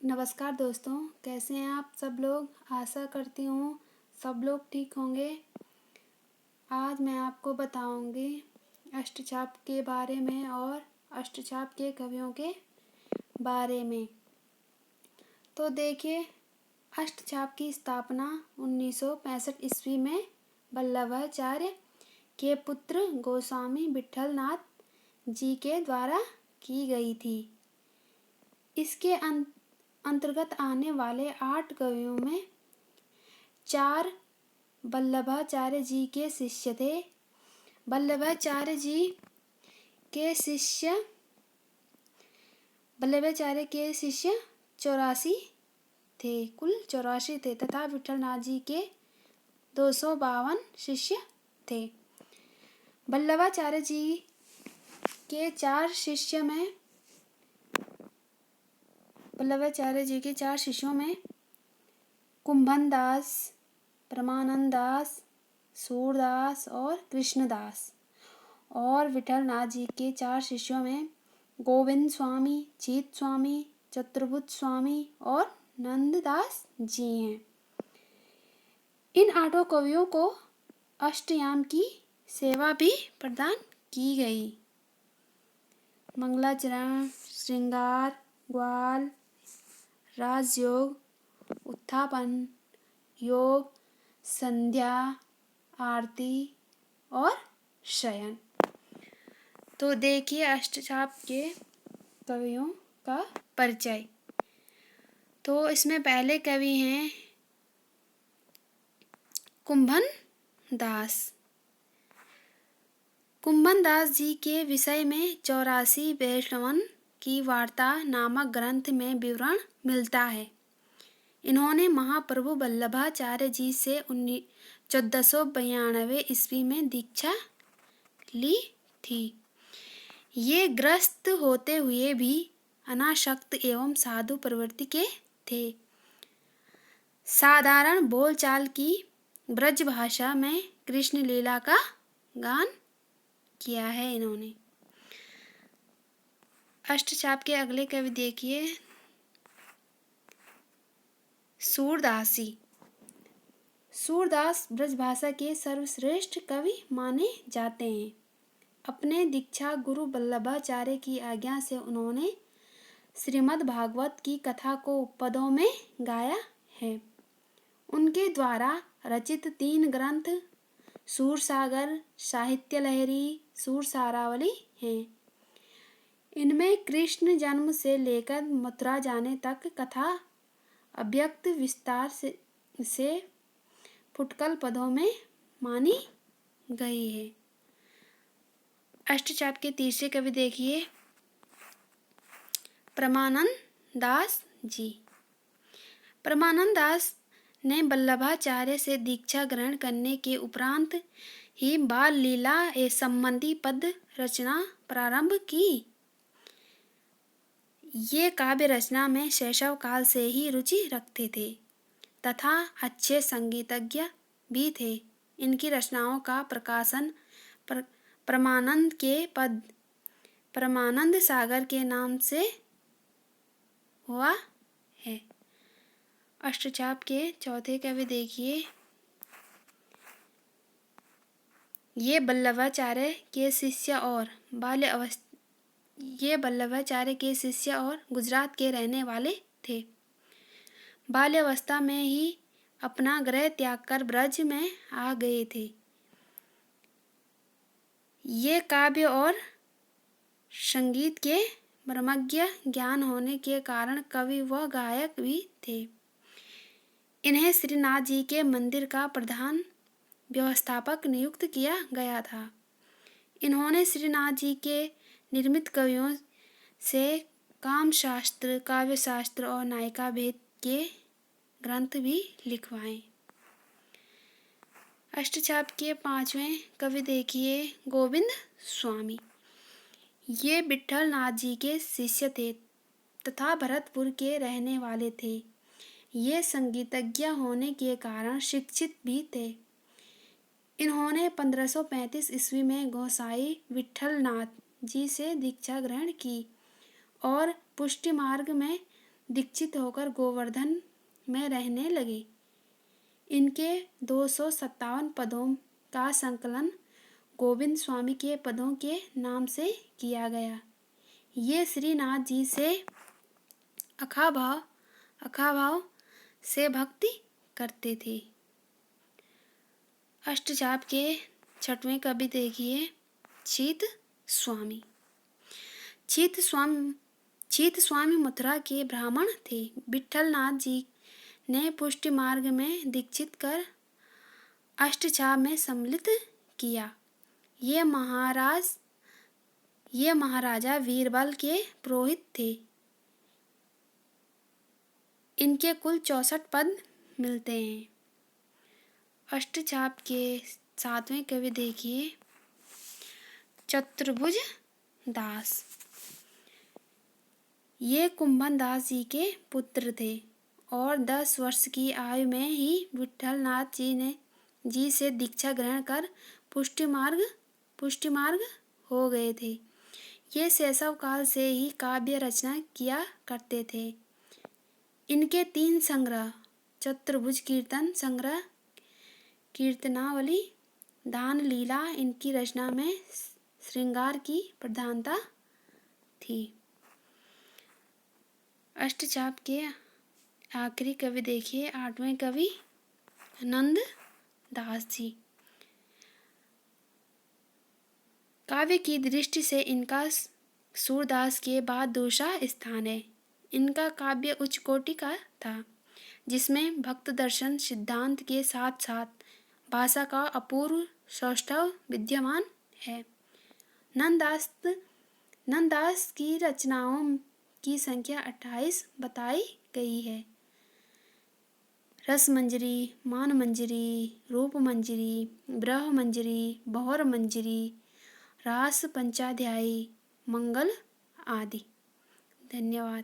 नमस्कार दोस्तों, कैसे हैं आप सब लोग। आशा करती हूँ सब लोग ठीक होंगे। आज मैं आपको बताऊंगी अष्टचाप के बारे में और अष्टचाप के कवियों के बारे में। तो देखिए, अष्टचाप की स्थापना 1965 ईस्वी में वल्लभाचार्य के पुत्र गोस्वामी विट्ठलनाथ जी के द्वारा की गई थी। इसके अंतर्गत आने वाले 8 कवियों में 4 वल्लभाचार्य जी के शिष्य थे। वल्लभाचार्य के शिष्य 84 थे, कुल 84 थे तथा विट्ठलनाथ जी के 252 शिष्य थे। वल्लभाचार्य जी के 4 शिष्यों में कुंभनदास, परमानंददास, सूरदास और कृष्णदास, और विट्ठलनाथ जी के 4 शिष्यों में गोविंद स्वामी, जीत स्वामी, चतुर्भुज स्वामी और नंददास जी हैं। इन 8 कवियों को अष्टयाम की सेवा भी प्रदान की गई। मंगलाचरण, श्रृंगार, ग्वाल, राजयोग, उत्थापन, योग, संध्या, आरती और शयन। तो देखिए अष्टचाप के कवियों का परिचय। तो इसमें पहले कवि हैं कुंभनदास। कुंभनदास जी के विषय में 84 वैष्णवन की वार्ता नामक ग्रंथ में विवरण मिलता है। इन्होंने महाप्रभु वल्लभाचार्य जी से 1492 ईस्वी में दीक्षा ली थी। ये ग्रस्त होते हुए भी अनासक्त एवं साधु प्रवृत्ति के थे। साधारण बोलचाल की ब्रज भाषा में कृष्ण लीला का गान किया है इन्होंने। अष्टचाप के अगले कवि देखिए सूरदासी। सूरदास ब्रजभाषा के सर्वश्रेष्ठ कवि माने जाते हैं। अपने दीक्षा गुरु वल्लभाचार्य की आज्ञा से उन्होंने श्रीमद् भागवत की कथा को पदों में गाया है। उनके द्वारा रचित 3 ग्रंथ सूरसागर, साहित्य लहरी, सूरसारावली हैं। इनमें कृष्ण जन्म से लेकर मथुरा जाने तक कथा अव्यक्त विस्तार से फुटकल पदों में मानी गई है। अष्टचाप के तीसरे कवि देखिए परमानंद दास जी। परमानंद दास ने वल्लभाचार्य से दीक्षा ग्रहण करने के उपरांत ही बाल लीला संबंधी पद रचना प्रारंभ की। ये काव्य रचना में शैशव काल से ही रुचि रखते थे तथा अच्छे संगीतज्ञ भी थे। इनकी रचनाओं का प्रकाशन परमानंद के पद परमानंद सागर के नाम से हुआ है। अष्टचाप के चौथे कवि देखिए ये वल्लभाचार्य के शिष्य और गुजरात के रहने वाले थे। बाल्यावस्था में ही अपना गृह त्याग कर ब्रज में आ गए थे। ये काव्य और संगीत के मर्मज्ञ ज्ञान होने के कारण कवि व गायक भी थे। इन्हें श्रीनाथ जी के मंदिर का प्रधान व्यवस्थापक नियुक्त किया गया था। इन्होंने श्रीनाथ जी के निर्मित कवियों से कामशास्त्र, काव्यशास्त्र और नायिका भेद के ग्रंथ भी लिखवाए। अष्टचाप के 5वें कवि देखिए गोविंद स्वामी। ये विट्ठलनाथ जी के शिष्य थे तथा भरतपुर के रहने वाले थे। ये संगीतज्ञ होने के कारण शिक्षित भी थे। इन्होंने 1535 ईस्वी में गोसाई विट्ठलनाथ जी से दीक्षा ग्रहण की और पुष्टि मार्ग में दीक्षित होकर गोवर्धन में रहने लगे। इनके 257 पदों का संकलन गोविंद स्वामी के पदों के नाम से किया गया। ये श्रीनाथ जी से अखाभाव से भक्ति करते थे। अष्टचाप के 6वें कवि देखिए चीत स्वामी। चीत स्वामी मथुरा के ब्राह्मण थे। विट्ठल नाथ जी ने पुष्टि मार्ग में दीक्षित कर अष्टचाप में सम्मिलित किया। ये महाराजा वीरबल के पुरोहित थे। इनके कुल 64 पद मिलते हैं। अष्टचाप के 7वें कवि देखिए चतुर्भुज दास। ये कुंभन दास जी के पुत्र थे और 10 वर्ष की आयु में ही विट्ठल नाथ जी से दीक्षा ग्रहण कर पुष्टि मार्ग हो गए थे। ये शैशव काल से ही काव्य रचना किया करते थे। इनके 3 संग्रह चतुर्भुज कीर्तन संग्रह, कीर्तनावली, दान लीला इनकी रचना में श्रृंगार की प्रधानता थी। अष्टचाप के आखिरी कवि देखिए 8वें कवि नंद दास जी। काव्य की दृष्टि से इनका सूरदास के बाद दूसरा स्थान है। इनका काव्य उच्च कोटि का था, जिसमें भक्त दर्शन सिद्धांत के साथ साथ भाषा का अपूर्व सौष्ठव विद्यमान है। नंददास की रचनाओं की संख्या 28 बताई गई है। रस मंजरी, मान मंजरी, रूप मंजरी, ब्रह्म मंजरी, बहुर मंजरी, रास पंचाध्यायी, मंगल आदि। धन्यवाद।